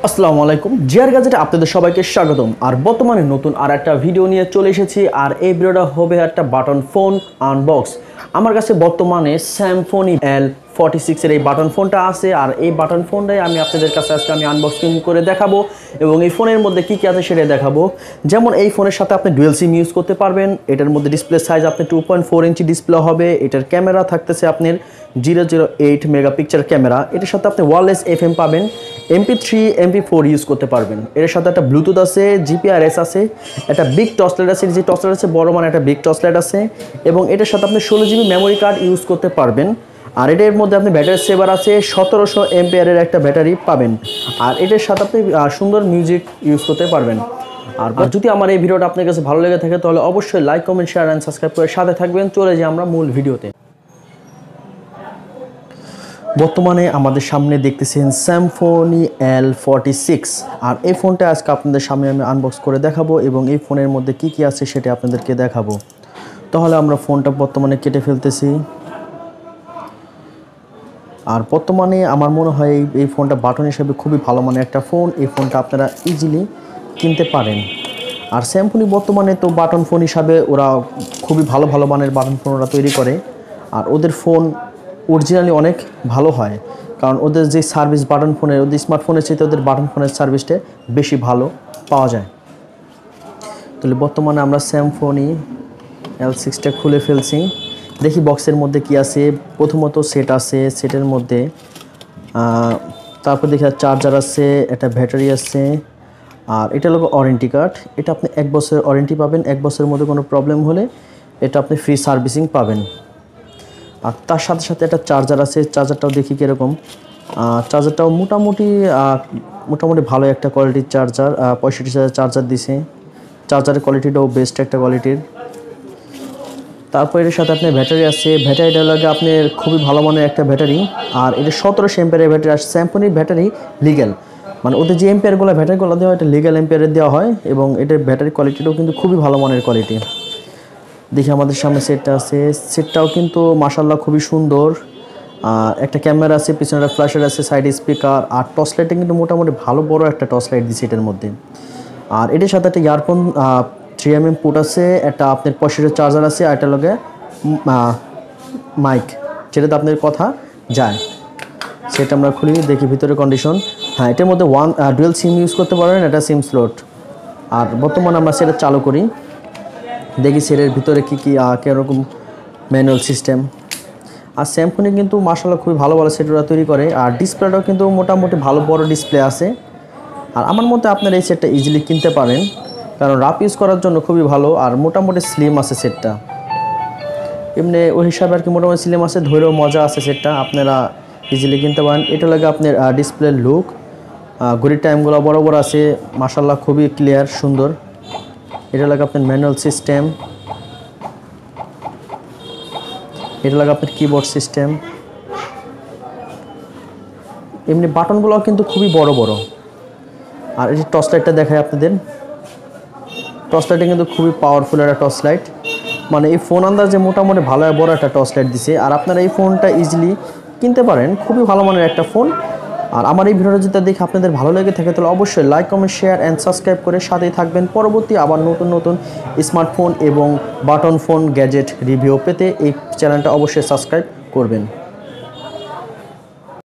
আসসালামু আলাইকুম জিআর গ্যাজেটে আপনাদের সবাইকে স্বাগতম। আর বর্তমানে নতুন আর একটা ভিডিও নিয়ে চলে এসেছি। আর এই ভিডিওটা হবে একটা বাটন ফোন আনবক্স। আমার কাছে বর্তমানে স্যামফোনি L46 এর এই বাটন ফোনটা আছে। আর এই বাটন ফোনটাই আমি আপনাদের কাছে আজকে আনবক্সিং করে দেখাবো এবং এই ফোনের মধ্যে কি কি আছে সেটা দেখাবো। যেমন এই ফোনের সাথে আপনি ডুয়েল সিম ইউজ করতে পারবেন। এটার মধ্যে ডিসপ্লে সাইজ আপনি 2.4 ইঞ্চি ডিসপ্লে হবে। এটার ক্যামেরা থাকতেছে আপনার 008 মেগাপিক্সেল ক্যামেরা। এটার সাথে আপনি ওয়্যারলেস FM পাবেন, MP3 MP4 ইউজ করতে পারবেন। এর সাথে একটা ব্লুটুথ আছে, GPRS আছে, একটা বিগ টর্চলাইট আছে, যে টর্চলাইট আছে বড় মানে একটা বিগ টর্চলাইট আছে এবং এটার সাথে আপনি 16GB মেমোরি কার্ড ইউজ করতে পারবেন। আর এটার মধ্যে আপনি ব্যাটারি সেভার আছে, 1700 এম্পিয়ারের একটা ব্যাটারি পাবেন। আর এটার সাথে আপনি সুন্দর মিউজিক ইউজ করতে পারবেন। আর যদি আমার এই ভিডিওটা আপনার কাছে ভালো লেগে থাকে তাহলে অবশ্যই like, comment, share and subscribe করে সাথে থাকবেন। চলে যাই আমরা মূল ভিডিওতে। বর্তমানে আমাদের সামনে দেখতেছেন স্যামফোনি L46। আর এই ফোনটা আজকে আপনাদের সামনে আমি আনবক্স করে দেখাবো এবং এই ফোনের মধ্যে কি কি আছে সেটা আপনাদেরকে দেখাবো। তাহলে আমরা ফোনটা বর্তমানে কেটে ফেলতেছি। আর বর্তমানে আমার মনে হয় এই ফোনটা বাটন হিসেবে খুবই ভালো মানের একটা ফোন। এই ফোনটা আপনারা ইজিলি কিনতে পারেন। আর স্যামফোনি বর্তমানে তো বাটন ফোন হিসাবে ওরা খুবই ভালো ভালো মানের বাটন ফোন ওরা তৈরি করে। আর ওদের ফোন অরিজিনালি অনেক ভালো হয়, কারণ ওদের যে সার্ভিস বাটন ফোনের, ওদের স্মার্টফোনের চেয়ে ওদের বাটন ফোনের সার্ভিসটা বেশি ভালো পাওয়া যায়। তাহলে বর্তমানে আমরা স্যামফোনি L6টা খুলে ফেলছি। দেখি বক্সের মধ্যে কি আছে। প্রথমত সেট আছে, সেটের মধ্যে তারপর দেখি চার্জার আছে, একটা ব্যাটারি আছে, আর এটা হলো ওয়ারেন্টি কার্ড। এটা আপনি 1 বছরের ওয়ারেন্টি পাবেন। 1 বছরের মধ্যে কোনো প্রবলেম হলে এটা আপনি ফ্রি সার্ভিসিং পাবেন। আর তার সাথে সাথে একটা চার্জার আছে। চার্জারটাও দেখি কীরকম। চার্জারটাও মোটামুটি ভালো একটা কোয়ালিটির চার্জার। 65,000 চার্জার দিছে। চার্জারের কোয়ালিটিটাও বেস্ট একটা কোয়ালিটির। তারপর এর সাথে আপনার ব্যাটারি আছে। ব্যাটারিটা লাগে আপনার খুবই ভালো মানের একটা ব্যাটারি। আর এটা 1700 এম্পিয়ারের ব্যাটারি। আর স্যামফোনির ব্যাটারি লিগ্যাল, মানে ওদের যে এম্পিয়ারগুলো ব্যাটারিগুলো দেওয়া হয় এটা লিগ্যাল এম্পিয়ারের দেওয়া হয় এবং এটার ব্যাটারি কোয়ালিটিটাও কিন্তু খুবই ভালো মানের কোয়ালিটি। দেখি আমাদের সামনে সেটটা আছে। সেটটাও কিন্তু মাশাআল্লাহ খুবই সুন্দর। একটা ক্যামেরা আছে, পিছনে একটা ফ্ল্যাশার আছে, সাইড স্পিকার। আর টর্চ লাইটটা কিন্তু মোটামুটি ভালো বড় একটা টর্চ লাইট দিচ্ছে এটার মধ্যে। আর এটার সাথে একটা ইয়ারফোন 3mm পোর্ট আছে, একটা আপনার 65 চার্জার আছে, আর একটা লগে মাইক, যেটাতে আপনার কথা যায়। সেটা আমরা খুলি, দেখি ভিতরে কন্ডিশন। হ্যাঁ, এটার মধ্যে ডুয়েল সিম ইউজ করতে পারেন, এটা সিম স্লট। আর বর্তমানে আমরা সেটা চালু করি, দেখি সেটের ভিতরে কী কী কীরকম ম্যানুয়াল সিস্টেম। আর স্যামফোনি কিন্তু মাশাআল্লাহ খুবই ভালো ভালো সেট ওরা তৈরি করে। আর ডিসপ্লেটাও কিন্তু মোটামুটি ভালো বড় ডিসপ্লে আছে। আর আমার মতে আপনারা এই সেটটা ইজিলি কিনতে পারেন, কারণ রাফ ইউজ করার জন্য খুবই ভালো। আর মোটামুটি স্লিম আছে সেটটা, এমনি ওই হিসাবে আর কি মোটামুটি স্লিম আছে, ধৈর্য মজা আছে সেটটা, আপনারা ইজিলি কিনতে পারেন। এটা লাগে আপনার ডিসপ্লের লুক, ঘড়ির টাইমগুলো বড় বড় আছে, মাশাআল্লাহ খুবই ক্লিয়ার সুন্দর। এটা লাগে আপনার ম্যানুয়াল সিস্টেম, এটা লাগে আপনার কিবোর্ড সিস্টেম। এমনি বাটনগুলো কিন্তু খুবই বড় বড়। আর এই যে টর্চ লাইটটা দেখায় আপনাদের, টর্চ লাইটটা কিন্তু খুবই পাওয়ারফুল একটা টর্চ লাইট। মানে এই ফোন আন্দাজে মোটামুটি ভালো বড় একটা টর্চ লাইট দিছে। আর আপনারা এই ফোনটা ইজিলি কিনতে পারেন, খুবই ভালো মানের একটা ফোন। আর আমার এই ভিডিওটা যদি দেখে আপনাদের ভালো লেগে থাকে তাহলে অবশ্যই like, comment, share and subscribe করে সাথেই থাকবেন। পরবর্তী আবার নতুন নতুন স্মার্টফোন এবং বাটন ফোন গ্যাজেট রিভিউ পেতে এই চ্যানেলটা অবশ্যই সাবস্ক্রাইব করবেন।